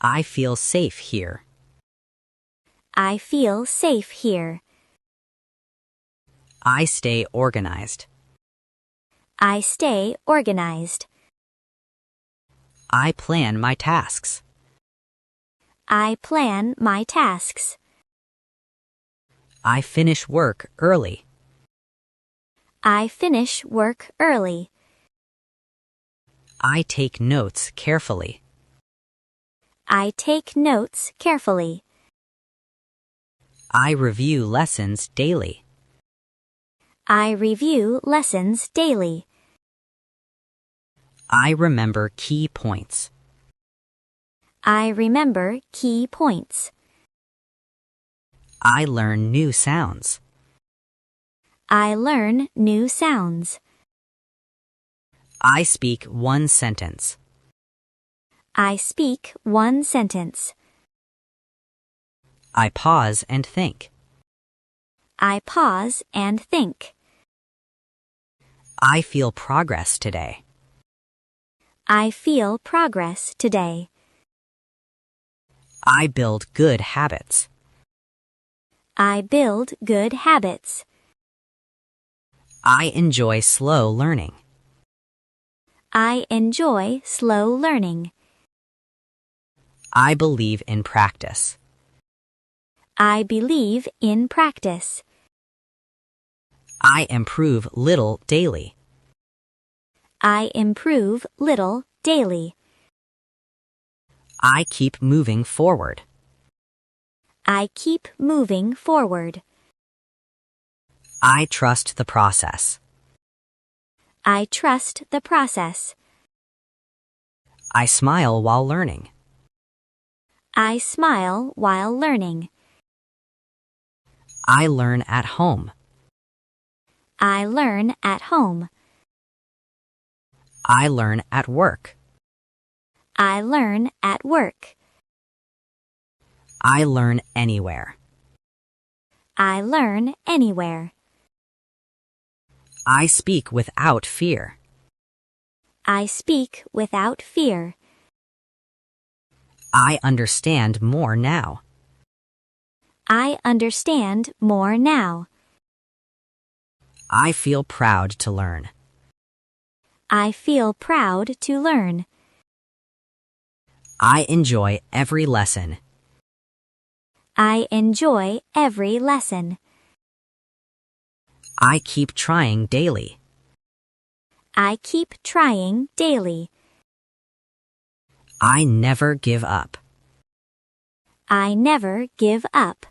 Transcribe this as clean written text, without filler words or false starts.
I feel safe here. I feel safe here. I stay organized. I stay organized. I plan my tasks. I plan my tasks. I finish work early. I finish work early. I take notes carefully. I take notes carefully. I review lessons daily. I review lessons daily. I remember key points. I remember key points. I learn new sounds. I learn new sounds. I speak one sentence. I speak one sentence. I pause and think. I pause and think. I feel progress today. I feel progress today. I build good habits. I build good habits. I enjoy slow learning. I enjoy slow learning. I believe in practice. I believe in practice. I improve little daily. I improve little daily. I keep moving forward. I keep moving forward. I trust the process. I trust the process. I smile while learning. I smile while learning. I learn at home. I learn at home. I learn at work. I learn at work. I learn anywhere. I learn anywhere. I speak without fear. I speak without fear. I understand more now. I understand more now. I feel proud to learn. I feel proud to learn. I enjoy every lesson. I enjoy every lesson. I keep trying daily. I keep trying daily. I never give up. I never give up.